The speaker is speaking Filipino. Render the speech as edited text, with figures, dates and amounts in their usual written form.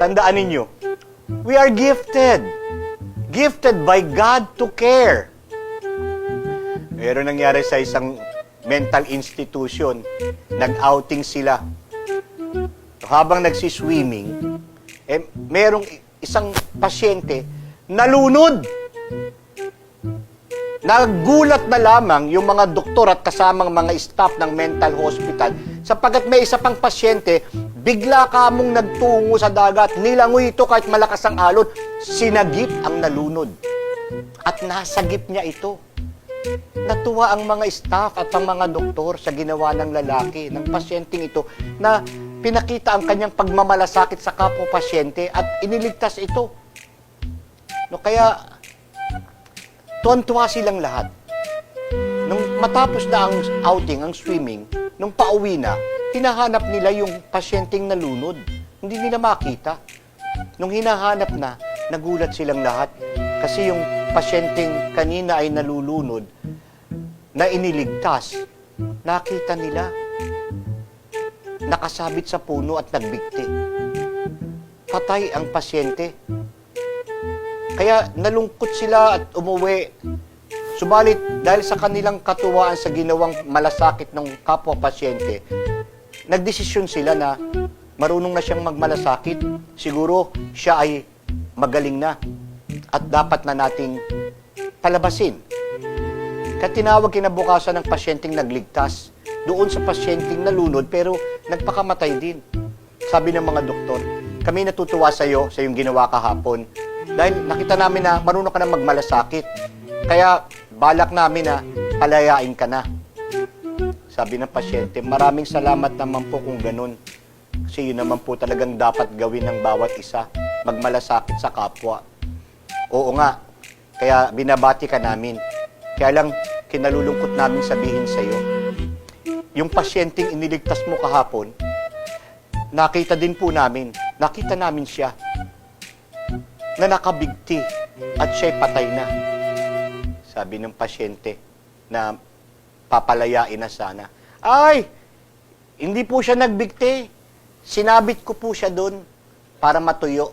Tandaan ninyo, we are gifted. Gifted by God to care. Meron nangyari sa isang mental institution, nag-outing sila. Habang nagsiswimming, merong isang pasyente nalunod. Nagulat na lamang yung mga doktor at kasamang mga staff ng mental hospital sapagkat may isa pang pasyente, bigla kamong nagtungo sa dagat, nilangoy ito kahit malakas ang alon, sinagip ang nalunod. At nasagip niya ito. Natuwa ang mga staff at ang mga doktor sa ginawa ng lalaki, ng pasyenteng ito, na pinakita ang kanyang pagmamalasakit sa kapwa-pasyente at iniligtas ito. No, kaya, tuwan-tuwa silang lahat. Nung matapos na ang outing, ang swimming, nung pauwi na, hinahanap nila yung pasyenteng nalunod. Hindi nila makita. Nung hinahanap na, nagulat silang lahat. Kasi yung pasyenteng kanina ay nalulunod, na iniligtas, nakita nila. Nakasabit sa puno at nagbigti. Patay ang pasyente. Kaya nalungkot sila at umuwi. Subalit, dahil sa kanilang katuwaan sa ginawang malasakit ng kapwa-pasyente, nagdesisyon sila na marunong na siyang magmalasakit. Siguro siya ay magaling na at dapat na nating palabasin. Kaya tinawag kinabukasan ng pasyenteng nagligtas doon sa pasyenteng nalunod pero nagpakamatay din. Sabi ng mga doktor, kami natutuwa sa iyo sa iyong ginawa kahapon dahil nakita namin na marunong ka na magmalasakit. Kaya balak namin na palayain ka na. Sabi ng pasyente, maraming salamat naman po kung ganun. Kasi yun naman po talagang dapat gawin ng bawat isa, magmalasakit sa kapwa. Oo nga, kaya binabati ka namin. Kaya lang, kinalulungkot namin sabihin sa iyo, yung pasyenteng iniligtas mo kahapon, nakita din po namin, nakita namin siya, na nakabigti at siya'y patay na. Sabi ng pasyente na papalayain na sana. Ay, hindi po siya nagbigti. Sinabit ko po siya doon para matuyo.